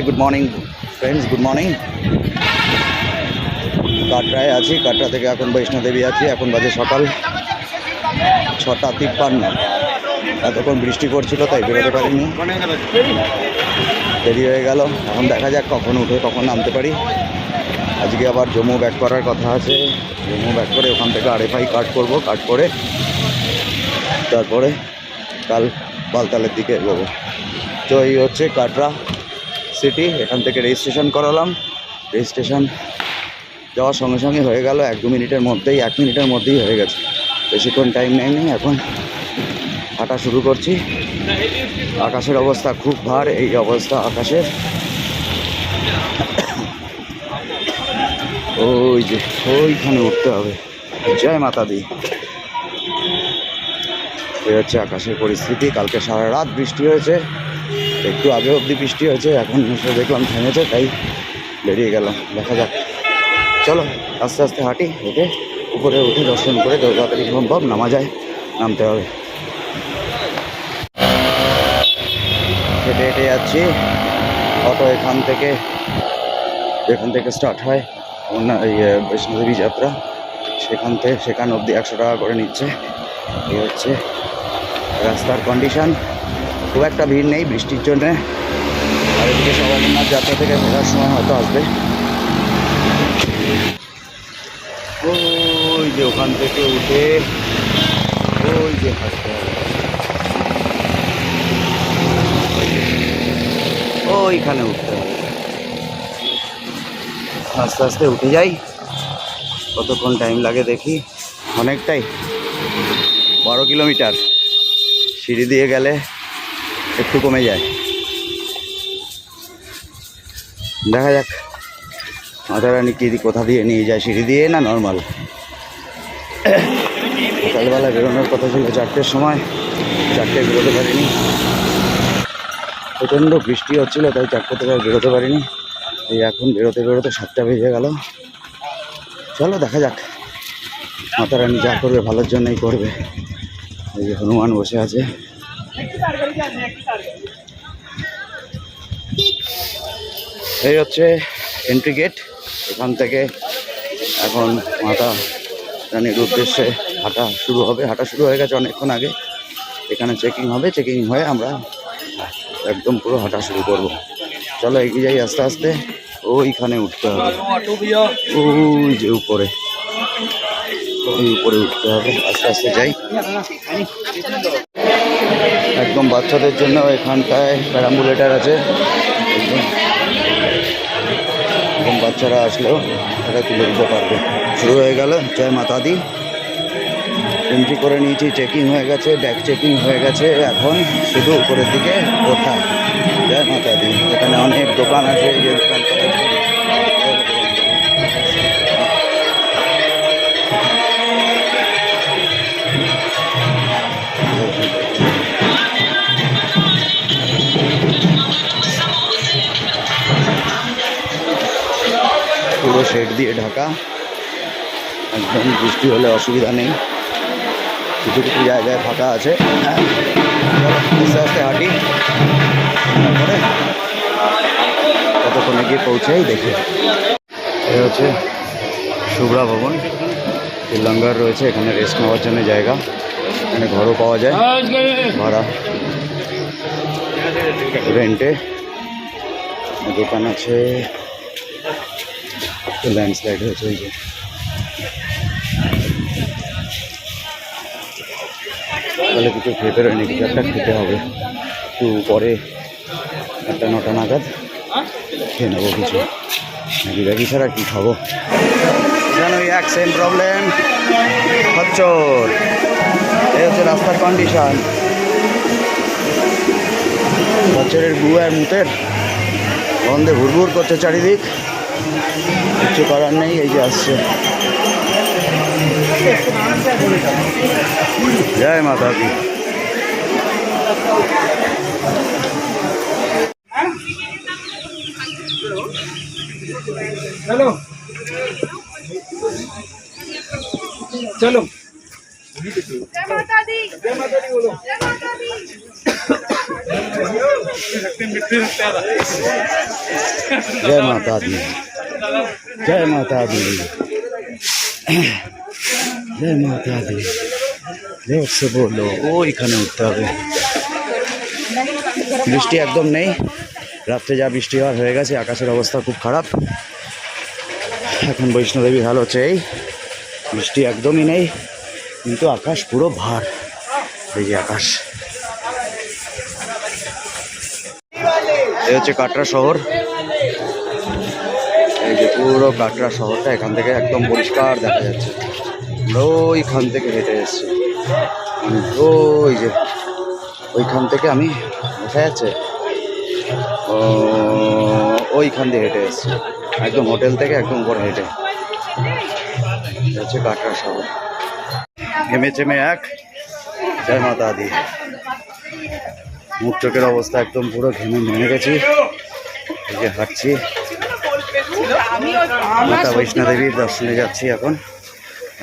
Good morning friends, good morning. কাটরায় আছি, কাটরা থেকে এখন বৈষ্ণোদেবী আছি। এখন বাজে সকাল 6:53। এতক্ষণ বৃষ্টি পড়ছিল তাই বেরোতে পারিনি, দেরি হয়ে গেল। এখন দেখা যাক কখন উঠে কখন নামতে পারি। আজকে আবার জম্মু ব্যাক করার কথা আছে। জম্মু ব্যাক করে ওখান থেকে RFI কাট করবো, কাট করে তারপরে কাল বালতালের দিকে এগোবো। তো এই হচ্ছে কাটরা সিটি। এখান থেকে রেজিস্ট্রেশন করালাম। রেজিস্ট্রেশন যাওয়ার সঙ্গে সঙ্গে হয়ে গেল 1-2 মিনিটের মধ্যেই, 1 মিনিটের মধ্যেই হয়ে গেছে। বেশিক্ষণ টাইম নেয়নি। এখন হাঁটা শুরু করছি। আকাশের অবস্থা খুব ভার, এই অবস্থা আকাশের। ওই যে ওইখানে উঠতে হবে। জয় মাতা দি। এই হচ্ছে আকাশের পরিস্থিতি। কালকে সারা রাত বৃষ্টি হয়েছে, একটু আগে অবধি বৃষ্টি হয়েছে, এখন এসে দেখলাম থেমেছে, তাই বেরিয়ে গেলাম। দেখা যাক, চলো আস্তে আস্তে হাঁটি। হেঁটে উপরে উঠে দর্শন করে যত তাড়াতাড়ি সম্ভব নামা যায় নামতে হবে। হেঁটে হেঁটে যাচ্ছি। অটো এখান থেকে স্টার্ট হয় বৈষ্ণোদেবী যাত্রা, সেখান অবধি 100 টাকা করে নিচ্ছে। এই হচ্ছে রাস্তার কন্ডিশন। খুব একটা ভিড় নেই বৃষ্টির জন্যে। আর এদিকে সব অমরনাথ যাত্রা থেকে ফেরার সময় হয়তো আসবে। ওই যে ওখান থেকে উঠে ওই যে হাঁটতে হবে, ওইখানে উঠতে হবে। আস্তে আস্তে উঠে যাই। কতক্ষণ টাইম লাগে দেখি। অনেকটাই, 12 কিলোমিটার। সিঁড়ি দিয়ে গেলে একটু কমে যায়। দেখা যাক মাতারানি কি কোথা দিয়ে নিয়ে যায়, সিঁড়ি দিয়ে না নর্মাল। সকালবেলা বেরোনোর কথা ছিল 4টের সময়, 4টে বেরোতে পারিনি। প্রচণ্ড বৃষ্টি হচ্ছিল, তাই 4টে থেকে আর বেরোতে পারিনি। এই এখন বেরোতে 7টা বেজে গেল। চলো দেখা যাক, মাতারানি যা করবে ভালোর জন্যই করবে। এই যে হনুমান বসে আছে। এই হচ্ছে এন্ট্রি গেট। এখান থেকে এখন মাতা রানীর উদ্দেশ্যে হাঁটা শুরু হবে। হাঁটা শুরু হয়ে গেছে অনেকক্ষণ আগে। এখানে চেকিং হবে, চেকিং হয়ে আমরা একদম পুরো হাঁটা শুরু করব। চলো এগিয়ে যাই আস্তে আস্তে। ওইখানে উঠতে হবে, ওই যে উপরে, ওই উপরে উঠতে হবে। আস্তে আস্তে যাই। একদম বাচ্চাদের জন্য এখানটায় প্যারাম্বুলেটার আছে। এবং বাচ্চারা আসলেও এটা তুলে দিতে পারবে। শুরু হয়ে গেল। জয় মাতা দি। এন্ট্রি করে নিয়েছি, চেকিং হয়ে গেছে, ব্যাগ চেকিং হয়ে গেছে। এখন শুধু উপরের দিকে ওঠা। জয় মাতা দি। এখানে অনেক দোকান আছে। এই যে দোকান পুরো শেড দিয়ে ঢাকা। একদম বৃষ্টি হলে অসুবিধা নেই, কিছু কিছু জায়গায় ফাঁকা আছে। আস্তে আস্তে হাঁটি, তারপরে কতক্ষণে গিয়ে পৌঁছাই দেখি। এ হচ্ছে শুভ্রা ভবন। লঙ্গার রয়েছে এখানে, রেস্ট নেওয়ার জন্য জায়গা। এখানে ঘরও পাওয়া যায় ভাড়া, রেন্টে। দোকান আছে। ল্যান্ডস্লাইড হয়েছে। এই যে তাহলে কিছু খেতে রয়নি, কিছু একটা খেতে হবে। একটু পরে 8টা-9টা নাগাদ খেয়ে নেবো কিছু। ম্যাগি ছাড়া কি খাবো জানো, এক সেম প্রবলেম হচ্চর। এই হচ্ছে রাস্তার কন্ডিশন। বছরের গু আর মুতের গন্ধে ভুরভুর করছে চারিদিক। কিছু করার নেই, এই যে আসছে। জয় মাতা দি। চলো চলো। जय माता दी बोलो। जय माता दी। जय माता दी, जय माता दी, जय माता दी। जोर से बोलो, ওইখানে উঠতে হবে। বৃষ্টি একদম নেই, রাত্রে যা বৃষ্টি হওয়ার হয়ে গেছে, আকাশের অবস্থা খুব খারাপ। এখন বৈষ্ণোদেবী হাল হচ্ছে এই, বৃষ্টি একদমই নেই, কিন্তু আকাশ পুরো ভার। এই যে আকাশ, এই হচ্ছে কাটরা শহর। এই যে পুরো কাটরা শহরটা এখান থেকে একদম পরিষ্কার দেখা যাচ্ছে। ওইখান থেকে হেঁটে এসেছি, ওই যে ওইখান থেকে আমি দেখা যাচ্ছে, ওইখান দিয়ে হেঁটে এসেছি একদম হোটেল থেকে একদম উপরে হেঁটে। হচ্ছে কাটরা শহর, ঘেমে চেমে এক। জয় মাতা দি। মুখ চোখের অবস্থা একদম পুরো ঘেমে ভেঙে গেছি। এই যে হাঁটছি, মাতা বৈষ্ণোদেবীর দর্শনে যাচ্ছি। এখন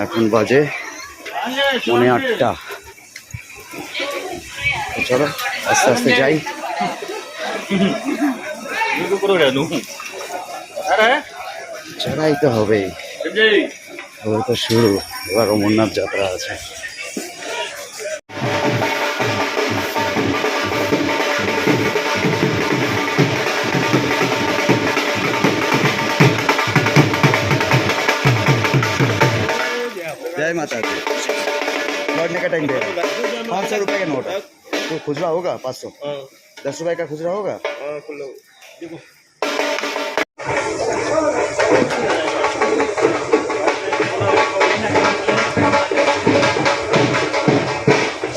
এখন বাজে 8:45। চলো আস্তে আস্তে যাই। চড়াই তো হবেই, ওই তো শুরু। এবার অমরনাথ যাত্রা আছে। जय माता दी। लौटने का टाइम दे रहा है। 500 रुपये का नोट है, तो खुजरा होगा 500। 10 रुपये का खुजरा होगा।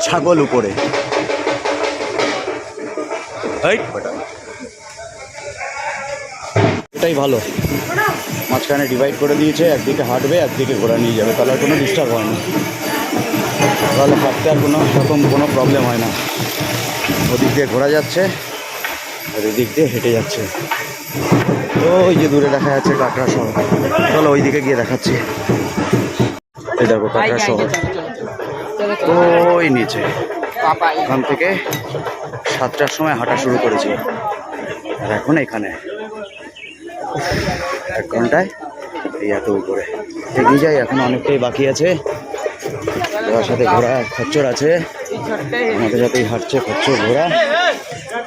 ছাগল উপরে, এটাই ভালো। মাঝখানে ডিভাইড করে দিয়েছে, একদিকে হাঁটবে একদিকে ঘোড়া নিয়ে যাবে, তাহলে আর কোনো ডিস্টার্ব হয় না। তাহলে হাঁটতে আর কোনো প্রবলেম হয় না। ওদিক দিয়ে ঘোরা যাচ্ছে আর এদিক দিয়ে হেঁটে যাচ্ছে। ওই যে দূরে দেখা যাচ্ছে কাটরা শহর। চলো ওই দিকে গিয়ে দেখাচ্ছি। এই দেখো কাটরা শহর ওই নিচে। ওখান থেকে 7টার সময় হাঁটা শুরু করেছি, আর এখন এখানে 1 ঘন্টায় এই এত উপরে এগিয়ে যাই। এখন অনেকটাই বাকি আছে। ওর সাথে ঘোড়া খচ্চর আছে, আমাদের সাথেই হাঁটছে খচ্চর ঘোড়া।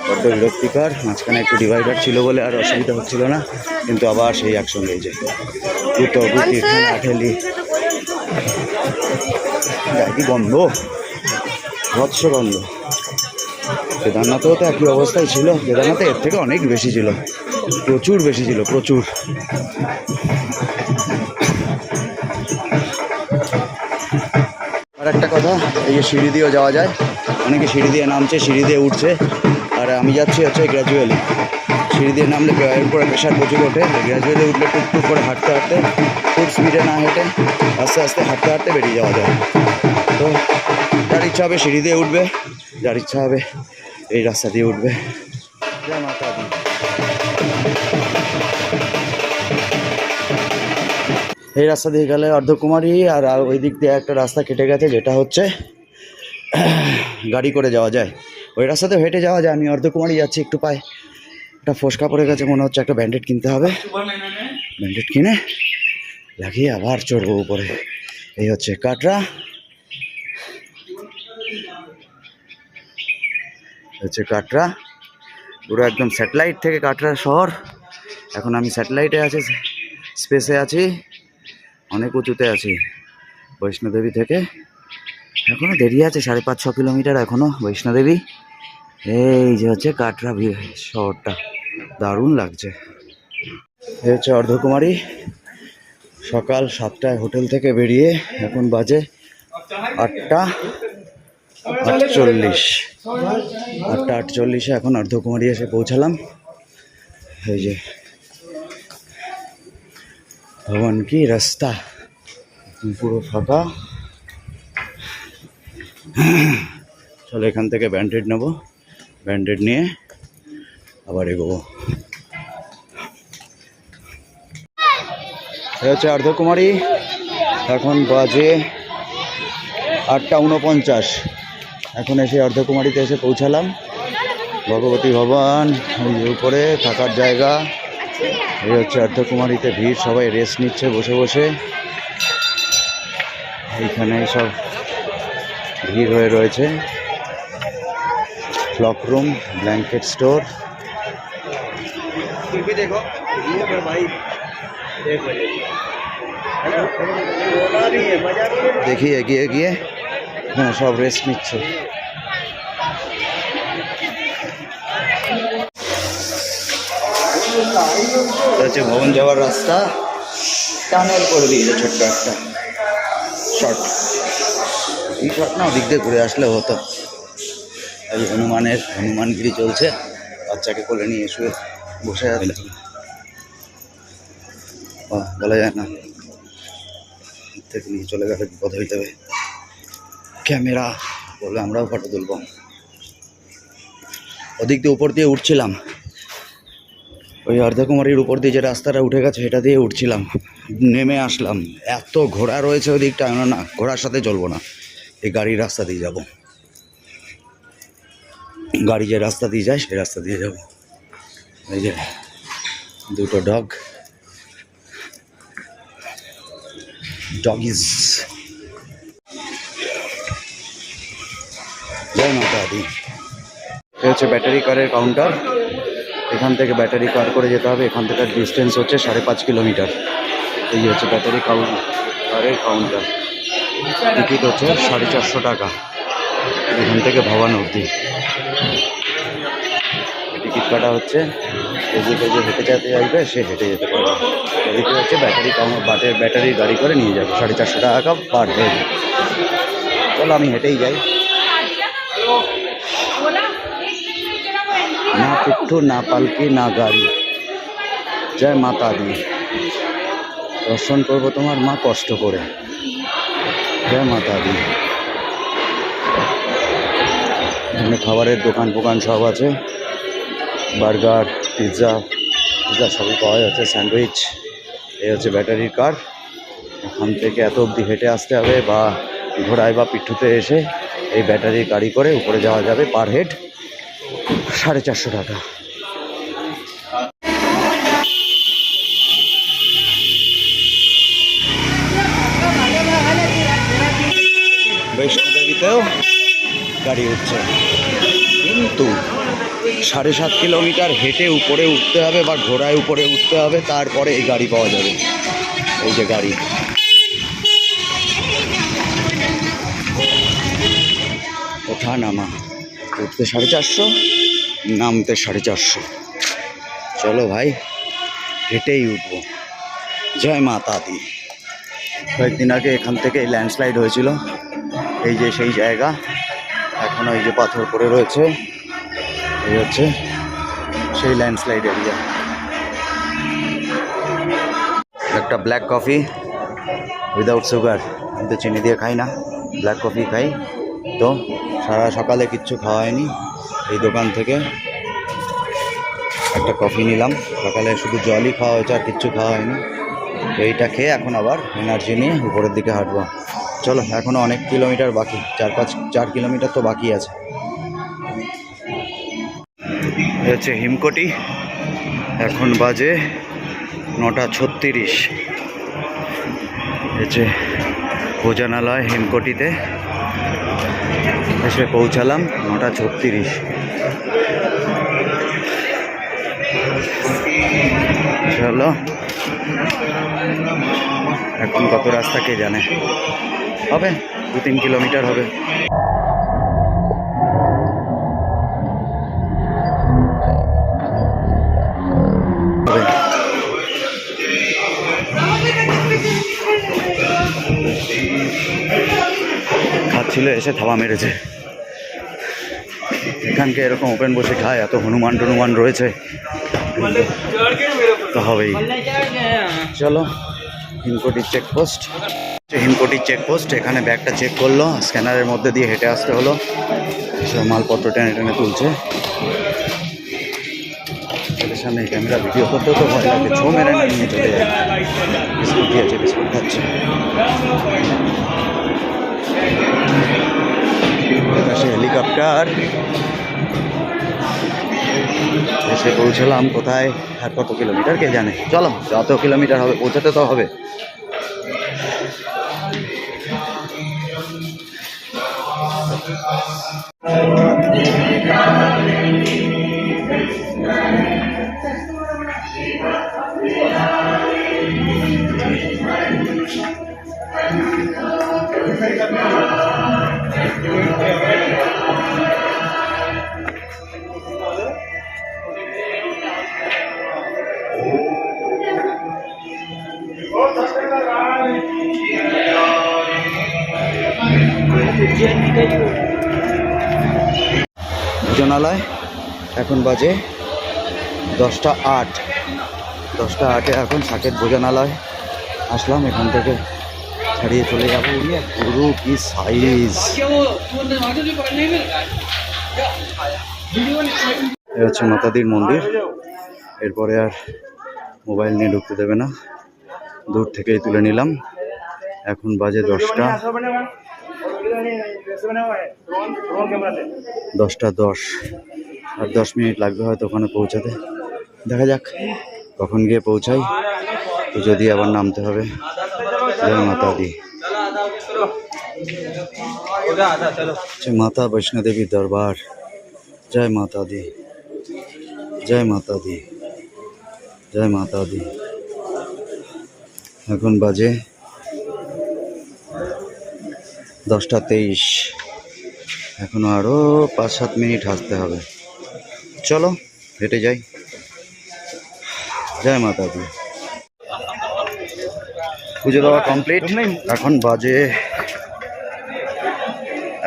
বড্ড বিরক্তিকর। মাঝখানে একটু ডিভাইডার ছিল বলে আর অসুবিধা হচ্ছিল না, কিন্তু আবার সেই একসঙ্গে এই যে দুটো গুটি আঠেলি গাড়ি বন্ধ, ভৎস বন্ধ। কেদারনাথেও তো একই অবস্থায় ছিল, কেদারনাথে এর থেকে অনেক বেশি ছিল, প্রচুর বেশি ছিল, প্রচুর। আর একটা কথা, এই যে সিঁড়ি দিয়েও যাওয়া যায়। অনেকে সিঁড়ি দিয়ে নামছে, সিঁড়ি দিয়ে উঠছে, আর আমি যাচ্ছি হচ্ছে গ্র্যাজুয়ালি। সিঁড়ি দিয়ে নামলে এর উপরে প্রেশার প্রচুর ওঠে, গ্র্যাজুয়ালি উঠলে টুকটুক করে হাঁটতে হাঁটতে, খুব স্পিডে না হেঁটে আস্তে আস্তে হাঁটতে হাঁটতে বেরিয়ে যাওয়া যায়। তো যার ইচ্ছা হবে সিঁড়ি দিয়ে উঠবে, যার ইচ্ছা হবে এই রাস্তা দিয়ে উঠবে। জয় মাতা দি। এই রাস্তা দিয়ে গেলে অর্ধকুমারী, আর ওই দিক দিয়ে একটা রাস্তা কেটে গেছে যেটা হচ্ছে গাড়ি করে যাওয়া যায়। ওই রাস্তাতে হেঁটে যাওয়া যায়। আমি অর্ধকুমারী যাচ্ছি, একটু পায়ে একটা ফোসকা পড়ে গেছে, মনে হচ্ছে একটা ব্যান্ডেড কিনতে হবে। ব্যান্ডেড কিনে লাগিয়ে আবার চড়বো উপরে। এই হচ্ছে কাটরা, হচ্ছে কাটরা পুরো একদম স্যাটেলাইট থেকে কাটরা শহর। এখন আমি স্যাটেলাইটে আছি, স্পেসে আছি, অনেক উঁচুতে আছি বৈষ্ণোদেবী থেকে। এখনও দেরি আছে, 5.5-6 কিলোমিটার এখনও বৈষ্ণোদেবী। এই যে হচ্ছে কাটরা শহরটা, দারুণ লাগছে। এই হচ্ছে অর্ধকুমারী। সকাল 7টায় হোটেল থেকে বেরিয়ে এখন বাজে 8:48। 8:48 এখন অর্ধকুমারী এসে পৌঁছালাম। এই যে ভবন কি রাস্তা, পুরো ফাঁকা। চলো এখান থেকে ব্যান্ডেড নেবো, ব্যান্ডেড নিয়ে আবার এগোবো। এটা হচ্ছে অর্ধকুমারী। এখন বাজে 8:49। এখন এসে অর্ধকুমারীতে এসে পৌঁছালাম। ভগবতী ভবন, ওই যে উপরে থাকার জায়গা। এই হচ্ছে অর্ধকুমারীতে ভিড়, সবাই রেস্ট নিচ্ছে বসে বসে। এইখানে সব ভিড় হয়ে রয়েছে। Clock room, blanket store. দেখি এগিয়ে এগিয়ে, হ্যাঁ সব রেস্ট নিচ্ছে। হচ্ছে ভবন যাওয়ার রাস্তা, টানেল করে দিয়েছে ছোট্ট একটা শর্ট। এই শর্ট না ওদিক দিয়ে ঘুরে আসলে হতো। এই হনুমানগিরি চলছে, বাচ্চাকে কোলে নিয়ে শুয়ে বসে আছে। বলা যায় না, থেকে নিয়ে চলে গেলে বিপদ হয়ে যাবে। ক্যামেরা বলে আমরাও ফটো তুলব। ওদিক দিয়ে উপর দিয়ে উঠছিলাম, ওই অর্ধকুমারীর উপর দিয়ে যে রাস্তাটা উঠে গেছে সেটা দিয়ে উঠছিলাম, নেমে আসলাম। এত ঘোড়া রয়েছে ওই দিকটা, না ঘোড়ার সাথে চলবো না, এই গাড়ির রাস্তা দিয়ে যাব। গাড়ি যে রাস্তা দিয়ে যায় সেই রাস্তা দিয়ে যাব। এই যে দুটো ডগিজ। জয় মাতা দি। এটা হচ্ছে ব্যাটারি কারের কাউন্টার। এখান থেকে ব্যাটারি কার করে যেতে হবে। এখান থেকে ডিস্টেন্স হচ্ছে 5.5 কিলোমিটার। এই হচ্ছে ব্যাটারি কারের কাউন্টার। টিকিট হচ্ছে 450 টাকা এখান থেকে ভবান অবধি। টিকিট কাটা হচ্ছে, এদিকে যে হেঁটে যেতে চাইবে সে হেঁটে যেতে পারবে। এদিকে হচ্ছে ব্যাটারি গাড়ি করে নিয়ে যাবে, 450 টাকা পার হেড। চলো আমি হেঁটেই যাই। না পিঠু, না পালকি, না গাড়ি। জয় মাতা দি। দর্শন করবো তোমার মা কষ্ট করে। জয় মাতা দি। এখানে খাবারের দোকান ফোকান সব আছে, বার্গার, পিৎজা সবই পাওয়া যাচ্ছে, স্যান্ডউইচ। এই হচ্ছে ব্যাটারির কার। এখান থেকে এত অবধি হেঁটে আসতে হবে বা ঘোড়ায় বা পিঠুতে এসে এই ব্যাটারির গাড়ি করে উপরে যাওয়া যাবে। পার হেড 450 টাকা। বৈষ্ণোদেবীতেও গাড়ি উঠছে, কিন্তু 7.5 কিলোমিটার হেঁটে উপরে উঠতে হবে বা ঘোড়ায় উপরে উঠতে হবে, তারপরে এই গাড়ি পাওয়া যাবে। এই যে গাড়ি, ওঠা নামা, উঠতে 450, নামতে 450। চলো ভাই হেঁটেই উঠবো। জয় মাতা দি। কয়েকদিন আগে এখান থেকে ল্যান্ডস্লাইড হয়েছিল, এই যে সেই জায়গা। এখনও এই যে পাথর পড়ে রয়েছে, এই হচ্ছে সেই ল্যান্ডস্লাইড এরিয়া। একটা ব্ল্যাক কফি উইদাউট সুগার, আমি তো চিনি দিয়ে খাই না, ব্ল্যাক কফি খাই। তো সারা সকালে কিচ্ছু খাওয়া হয়নি, এই দোকান থেকে একটা কফি নিলাম। সকালে শুধু জলই খাওয়া হয়েছে, আর কিচ্ছু খাওয়া হয়নি। এইটা খেয়ে এখন আবার এনার্জি নিয়ে উপরের দিকে হাঁটবো। চলো, এখনও অনেক কিলোমিটার বাকি, 4 কিলোমিটার তো বাকি আছে। হচ্ছে হিমকোটি, এখন বাজে 9:36। হচ্ছে ভোজনালয় হিমকোটিতে এসে পৌঁছালাম 9:36। চলো, এখন কত রাস্তা কে জানে, হবে 2-3 কিলোমিটার হবে। খাচ্ছিল, এসে থাবা মেরেছে। এখানকে এরকম ওপেন বসে খায়, এত হনুমান রয়েছে তো হবেই। চলো, হিমকোটির চেকপোস্ট। এখানে ব্যাগটা চেক করলো, স্ক্যানারের মধ্যে দিয়ে হেঁটে আসতে হলো। সব মালপত্র টেনে তুলছে। এদের সামনে ক্যামেরা ভিডিও করতেও তো ভয় লাগে, ছো মেরে না নিয়ে চলে যায়। বিস্কুট দিয়েছে, বিস্কুট খাচ্ছে। পাশে হেলিকপ্টার। এসে পৌঁছলাম কোথায় আর কত কিলোমিটার কে জানে, চলো যত কিলোমিটার হবে পৌঁছাতে তো হবে। ভোজনালয় এখন বাজে 10টা 8। 10টা 8-এ এখন সাকেত ভোজনালয় আসলাম। এখান থেকে ছাড়িয়ে চলে যাবো। পুরো কি সাইজ! এ হচ্ছে মাতাদির মন্দির। এরপরে আর মোবাইল নিয়ে ঢুকতে দেবে না, দূর থেকেই তুলে নিলাম। এখন বাজে 10টা 10 আর 10 মিনিট লাগবে হয়তো ওখানে পৌঁছাতে। দেখা যাক কখন গিয়ে পৌঁছাই, তো যদি আবার নামতে হবে। জয় মাতা দি, মাতা বৈষ্ণো দেবী দরবার। জয় মাতা দি, জয় মাতা দি, জয় মাতা দি। এখন বাজে 10টা 23। এখনো আরো 5-7 মিনিট হাসতে হবে। চলো হেঁটে যাই। জয় মাতা দি। পুজো দেওয়া কমপ্লিট। এখন বাজে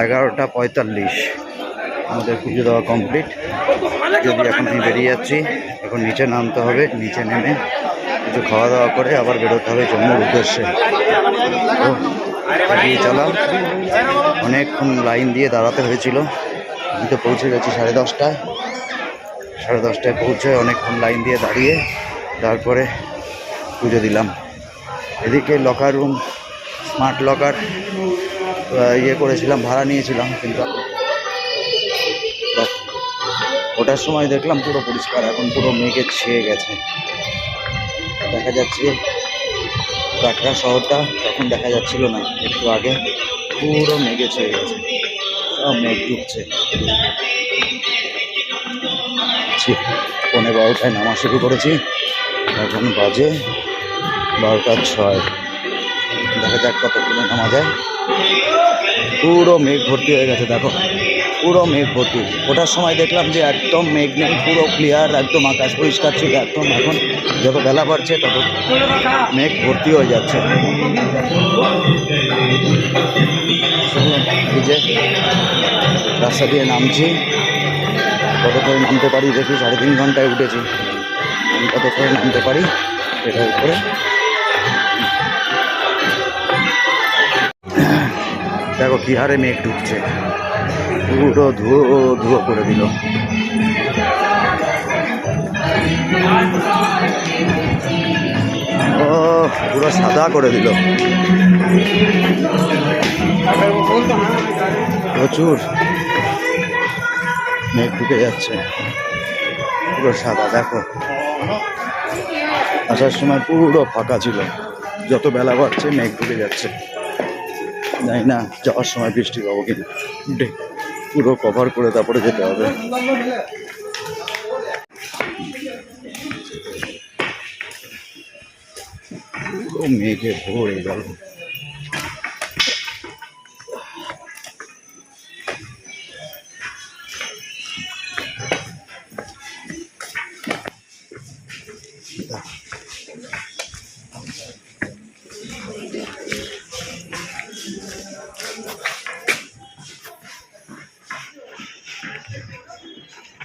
11টা 45। আমাদের পুজো দেওয়া কমপ্লিট। যদি এখন আমি বেরিয়ে যাচ্ছি, এখন নিচে নামতে হবে। নিচে নেমে কিছু খাওয়া দাওয়া করে আবার বেরোতে হবে জম্মুর উদ্দেশ্যে। এগিয়ে চলাম। অনেকক্ষণ লাইন দিয়ে দাঁড়াতে হয়েছিল। আমি তো পৌঁছে গেছি 10:30টায়। 10:30টায় পৌঁছে অনেকক্ষণ লাইন দিয়ে দাঁড়িয়ে তারপরে পুজো দিলাম। এদিকে লকার রুম, স্মার্ট লকার করেছিলাম, ভাড়া নিয়েছিলাম, কিন্তু ওটার সময় দেখলাম পুরো পরিষ্কার। এখন পুরো মেঘে ছেয়ে গেছে। দেখা যাচ্ছে কাটরা শহরটা তখন দেখা যাচ্ছিল না, একটু আগে পুরো মেঘে ছেয়ে গেছে, সব মেঘ ডুবছে। 12:15 নামা শুরু করেছি। এখন বাজে 12টা 6। দেখা যাক কতক্ষণে নামা যায়। পুরো মেঘ ভর্তি হয়ে গেছে, দেখো পুরো মেঘ ভর্তি। ওটার সময় দেখলাম যে একদম মেঘ নেই, পুরো ক্লিয়ার, একদম আকাশ পরিষ্কার ছিল একদম। এখন যত বেলা বাড়ছে তত মেঘ ভর্তি হয়ে যাচ্ছে। এই যে রাস্তা দিয়ে নামছি, কত করে নামতে পারি দেখি। 3.5 ঘন্টায় উঠেছি, আমি কত করে নামতে পারি সেটার উপরে। দেখো কি হারে মেঘ ঢুকছে, পুরো ধুয়ো ধুয়ো করে দিল। ও পুরো সাদা করে দিল, প্রচুর মেঘ ঢুকে যাচ্ছে, পুরো সাদা। দেখো আসার সময় পুরো ফাঁকা ছিল, যত বেলা বাড়ছে মেঘ ঢুকে যাচ্ছে। জানি না যাওয়ার সময় বৃষ্টি পাবো কিনা, পুরো কভার করে তারপরে যেতে হবে। পুরো মেঘে ভরে গেল।